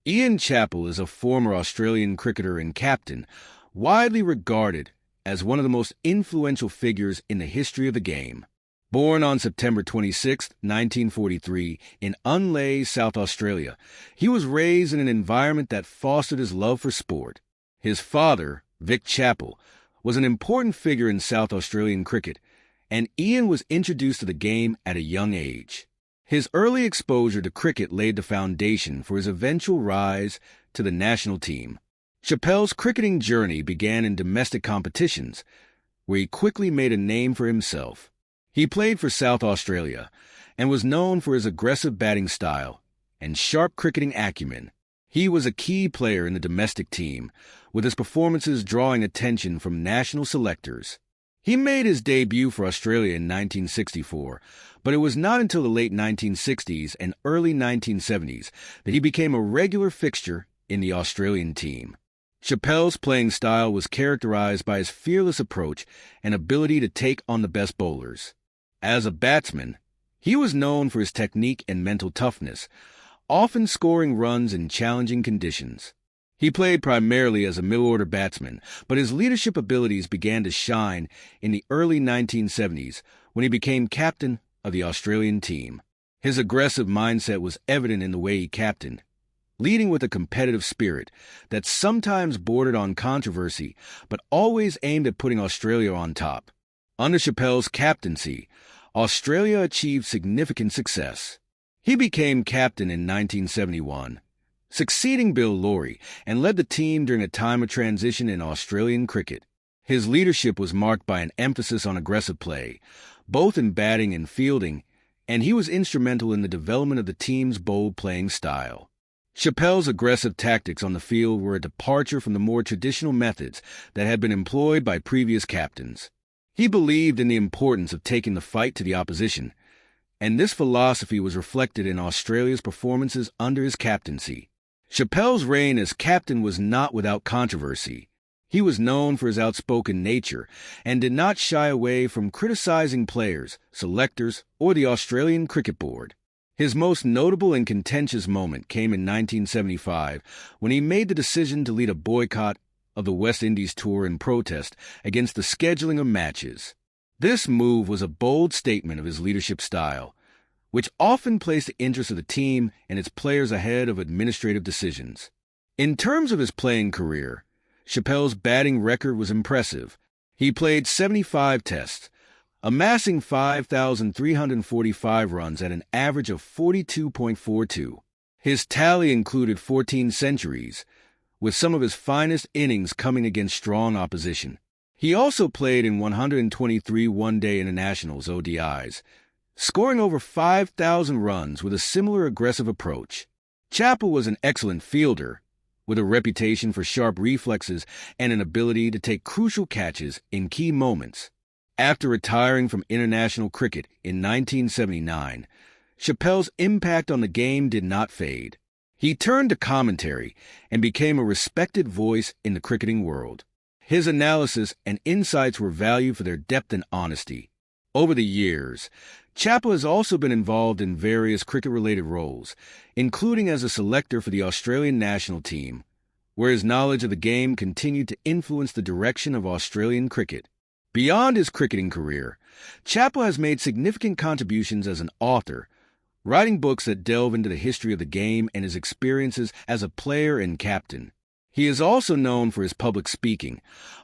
Ian Chappell is a former Australian cricketer and captain, widely regarded as one of the most influential figures in the history of the game. Born on September 26, 1943, in Unley, South Australia, he was raised in an environment that fostered his love for sport. His father, Vic Chappell, was an important figure in South Australian cricket, and Ian was introduced to the game at a young age. His early exposure to cricket laid the foundation for his eventual rise to the national team. Chappell's cricketing journey began in domestic competitions, where he quickly made a name for himself. He played for South Australia and was known for his aggressive batting style and sharp cricketing acumen. He was a key player in the domestic team, with his performances drawing attention from national selectors. He made his debut for Australia in 1964, but it was not until the late 1960s and early 1970s that he became a regular fixture in the Australian team. Chappell's playing style was characterized by his fearless approach and ability to take on the best bowlers. As a batsman, he was known for his technique and mental toughness, often scoring runs in challenging conditions. He played primarily as a middle-order batsman, but his leadership abilities began to shine in the early 1970s when he became captain of the Australian team. His aggressive mindset was evident in the way he captained, leading with a competitive spirit that sometimes bordered on controversy, but always aimed at putting Australia on top. Under Chappell's captaincy, Australia achieved significant success. He became captain in 1971, succeeding Bill Lawry, and led the team during a time of transition in Australian cricket. His leadership was marked by an emphasis on aggressive play, both in batting and fielding, and he was instrumental in the development of the team's bold playing style. Chappell's aggressive tactics on the field were a departure from the more traditional methods that had been employed by previous captains. He believed in the importance of taking the fight to the opposition, and this philosophy was reflected in Australia's performances under his captaincy. Chappell's reign as captain was not without controversy. He was known for his outspoken nature and did not shy away from criticizing players, selectors, or the Australian Cricket Board. His most notable and contentious moment came in 1975 when he made the decision to lead a boycott of the West Indies tour in protest against the scheduling of matches. This move was a bold statement of his leadership style, which often placed the interests of the team and its players ahead of administrative decisions. In terms of his playing career, Chappell's batting record was impressive. He played 75 tests, amassing 5,345 runs at an average of 42.42. His tally included 14 centuries, with some of his finest innings coming against strong opposition. He also played in 123 one-day internationals (ODIs), scoring over 5,000 runs with a similar aggressive approach. Chappell was an excellent fielder, with a reputation for sharp reflexes and an ability to take crucial catches in key moments. After retiring from international cricket in 1979, Chappell's impact on the game did not fade. He turned to commentary and became a respected voice in the cricketing world. His analysis and insights were valued for their depth and honesty. Over the years, Chappell has also been involved in various cricket-related roles, including as a selector for the Australian national team, where his knowledge of the game continued to influence the direction of Australian cricket. Beyond his cricketing career, Chappell has made significant contributions as an author, writing books that delve into the history of the game and his experiences as a player and captain. He is also known for his public speaking,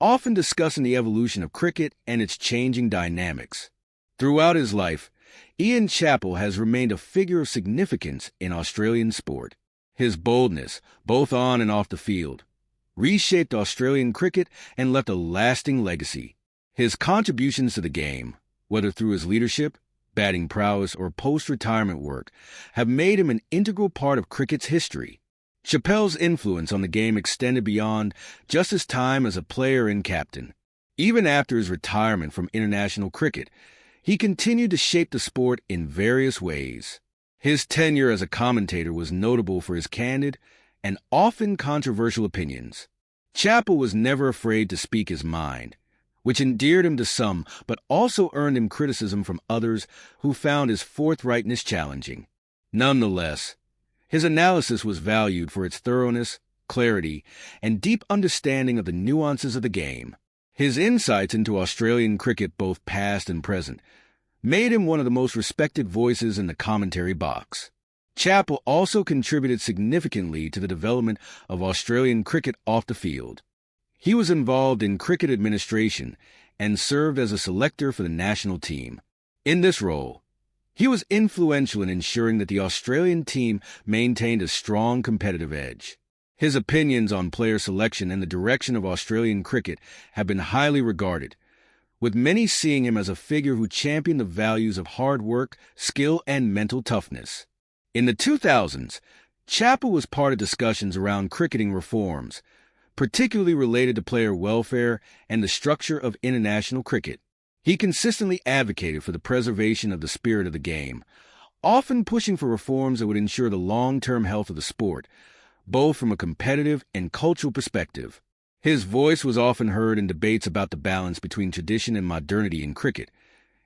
often discussing the evolution of cricket and its changing dynamics. Throughout his life, Ian Chappell has remained a figure of significance in Australian sport. His boldness, both on and off the field, reshaped Australian cricket and left a lasting legacy. His contributions to the game, whether through his leadership, batting prowess, or post-retirement work, have made him an integral part of cricket's history. Chappell's influence on the game extended beyond just his time as a player and captain. Even after his retirement from international cricket, he continued to shape the sport in various ways. His tenure as a commentator was notable for his candid and often controversial opinions. Chappell was never afraid to speak his mind, which endeared him to some but also earned him criticism from others who found his forthrightness challenging. Nonetheless, His analysis was valued for its thoroughness, clarity, and deep understanding of the nuances of the game. His insights into Australian cricket, both past and present, made him one of the most respected voices in the commentary box. Chappell also contributed significantly to the development of Australian cricket off the field. He was involved in cricket administration and served as a selector for the national team. In this role, he was influential in ensuring that the Australian team maintained a strong competitive edge. His opinions on player selection and the direction of Australian cricket have been highly regarded, with many seeing him as a figure who championed the values of hard work, skill, and mental toughness. In the 2000s, Chappell was part of discussions around cricketing reforms, particularly related to player welfare and the structure of international cricket. He consistently advocated for the preservation of the spirit of the game, often pushing for reforms that would ensure the long-term health of the sport, both from a competitive and cultural perspective. His voice was often heard in debates about the balance between tradition and modernity in cricket,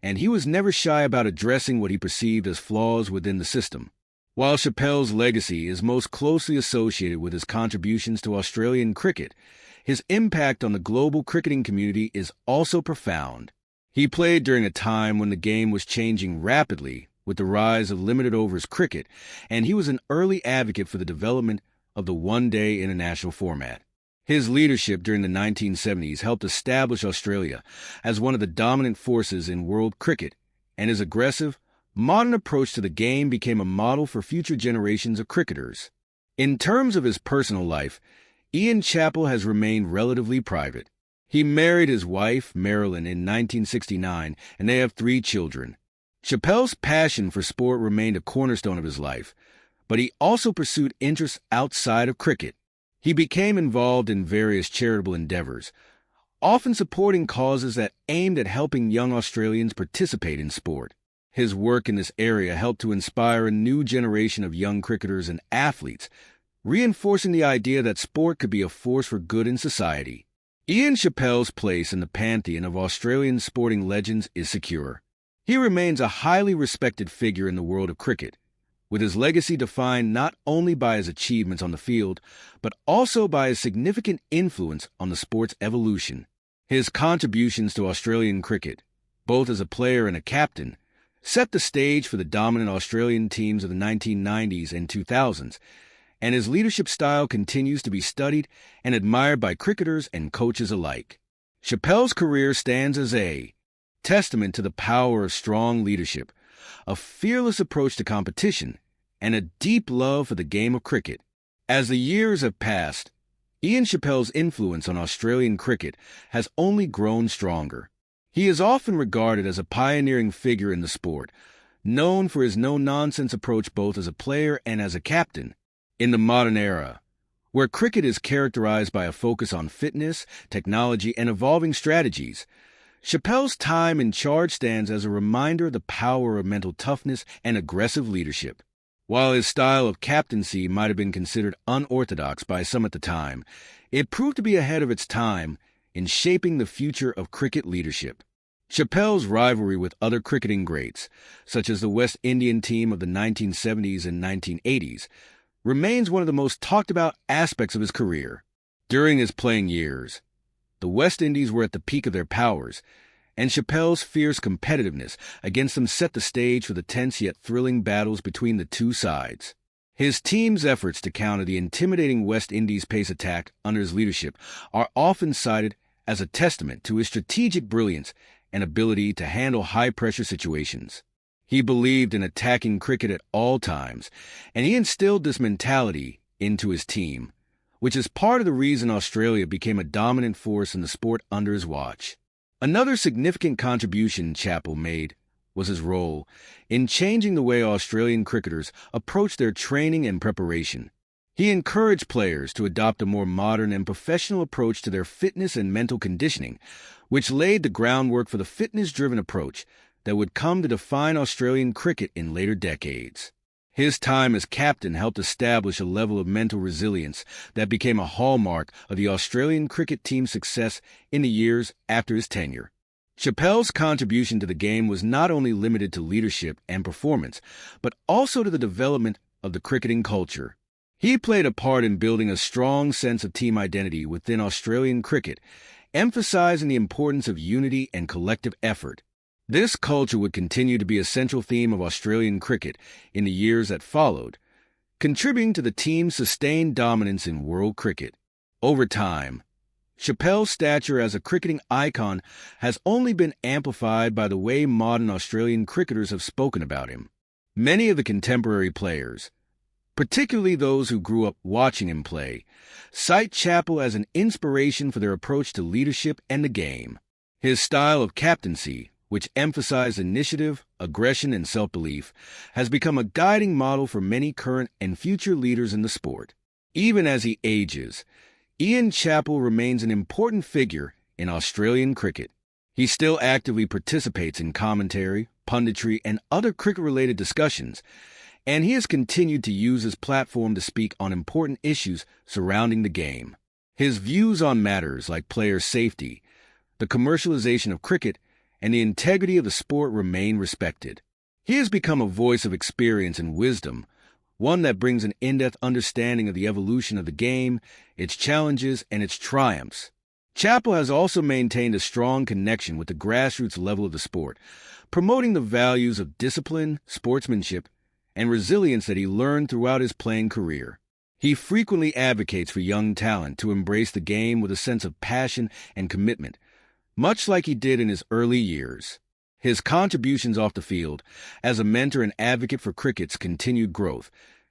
and he was never shy about addressing what he perceived as flaws within the system. While Chappell's legacy is most closely associated with his contributions to Australian cricket, his impact on the global cricketing community is also profound. He played during a time when the game was changing rapidly with the rise of limited overs cricket, and he was an early advocate for the development of the one-day international format. His leadership during the 1970s helped establish Australia as one of the dominant forces in world cricket, and his aggressive, modern approach to the game became a model for future generations of cricketers. In terms of his personal life, Ian Chappell has remained relatively private. He married his wife, Marilyn, in 1969, and they have 3 children. Chappell's passion for sport remained a cornerstone of his life, but he also pursued interests outside of cricket. He became involved in various charitable endeavors, often supporting causes that aimed at helping young Australians participate in sport. His work in this area helped to inspire a new generation of young cricketers and athletes, reinforcing the idea that sport could be a force for good in society. Ian Chappell's place in the pantheon of Australian sporting legends is secure. He remains a highly respected figure in the world of cricket, with his legacy defined not only by his achievements on the field, but also by his significant influence on the sport's evolution. His contributions to Australian cricket, both as a player and a captain, set the stage for the dominant Australian teams of the 1990s and 2000s, and his leadership style continues to be studied and admired by cricketers and coaches alike. Chappell's career stands as a testament to the power of strong leadership, a fearless approach to competition, and a deep love for the game of cricket. As the years have passed, Ian Chappell's influence on Australian cricket has only grown stronger. He is often regarded as a pioneering figure in the sport, known for his no-nonsense approach both as a player and as a captain. In the modern era, where cricket is characterized by a focus on fitness, technology, and evolving strategies, Chappell's time in charge stands as a reminder of the power of mental toughness and aggressive leadership. While his style of captaincy might have been considered unorthodox by some at the time, it proved to be ahead of its time in shaping the future of cricket leadership. Chappell's rivalry with other cricketing greats, such as the West Indian team of the 1970s and 1980s, remains one of the most talked about aspects of his career. During his playing years, the West Indies were at the peak of their powers, and Chappell's fierce competitiveness against them set the stage for the tense yet thrilling battles between the two sides. His team's efforts to counter the intimidating West Indies pace attack under his leadership are often cited as a testament to his strategic brilliance and ability to handle high-pressure situations. He believed in attacking cricket at all times, and he instilled this mentality into his team, which is part of the reason Australia became a dominant force in the sport under his watch. Another significant contribution Chappell made was his role in changing the way Australian cricketers approach their training and preparation. He encouraged players to adopt a more modern and professional approach to their fitness and mental conditioning, which laid the groundwork for the fitness-driven approach that would come to define Australian cricket in later decades. His time as captain helped establish a level of mental resilience that became a hallmark of the Australian cricket team's success in the years after his tenure. Chappell's contribution to the game was not only limited to leadership and performance, but also to the development of the cricketing culture. He played a part in building a strong sense of team identity within Australian cricket, emphasizing the importance of unity and collective effort. This culture would continue to be a central theme of Australian cricket in the years that followed, contributing to the team's sustained dominance in world cricket. Over time, Chappell's stature as a cricketing icon has only been amplified by the way modern Australian cricketers have spoken about him. Many of the contemporary players, particularly those who grew up watching him play, cite Chappell as an inspiration for their approach to leadership and the game. His style of captaincy, which emphasized initiative, aggression, and self-belief, has become a guiding model for many current and future leaders in the sport. Even as he ages, Ian Chappell remains an important figure in Australian cricket. He still actively participates in commentary, punditry, and other cricket-related discussions, and he has continued to use his platform to speak on important issues surrounding the game. His views on matters like player safety, the commercialization of cricket, and the integrity of the sport remain respected. He has become a voice of experience and wisdom, one that brings an in-depth understanding of the evolution of the game, its challenges, and its triumphs. Chappell has also maintained a strong connection with the grassroots level of the sport, promoting the values of discipline, sportsmanship, and resilience that he learned throughout his playing career. He frequently advocates for young talent to embrace the game with a sense of passion and commitment, much like he did in his early years. His contributions off the field, as a mentor and advocate for cricket's continued growth,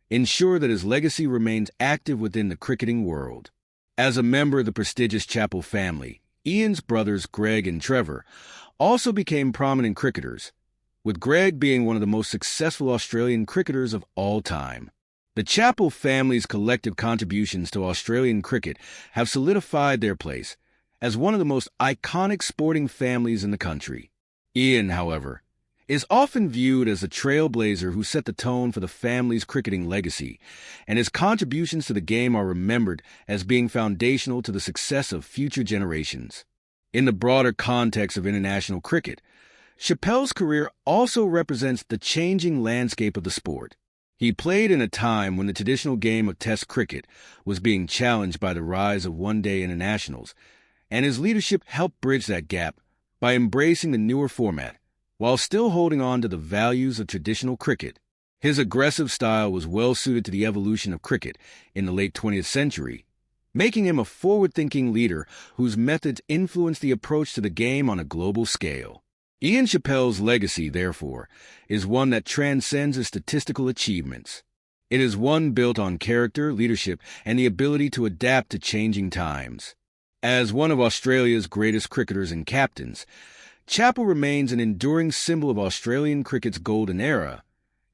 ensure that his legacy remains active within the cricketing world. As a member of the prestigious Chappell family, Ian's brothers Greg and Trevor also became prominent cricketers, with Greg being one of the most successful Australian cricketers of all time. The Chappell family's collective contributions to Australian cricket have solidified their place as one of the most iconic sporting families in the country. Ian, however, is often viewed as the trailblazer who set the tone for the family's cricketing legacy, and his contributions to the game are remembered as being foundational to the success of future generations. In the broader context of international cricket, Chappell's career also represents the changing landscape of the sport. He played in a time when the traditional game of Test cricket was being challenged by the rise of one-day internationals, and his leadership helped bridge that gap by embracing the newer format, while still holding on to the values of traditional cricket. His aggressive style was well suited to the evolution of cricket in the late 20th century, making him a forward-thinking leader whose methods influenced the approach to the game on a global scale. Ian Chappell's legacy, therefore, is one that transcends his statistical achievements. It is one built on character, leadership, and the ability to adapt to changing times. As one of Australia's greatest cricketers and captains, Chappell remains an enduring symbol of Australian cricket's golden era,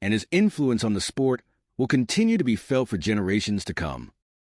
and his influence on the sport will continue to be felt for generations to come.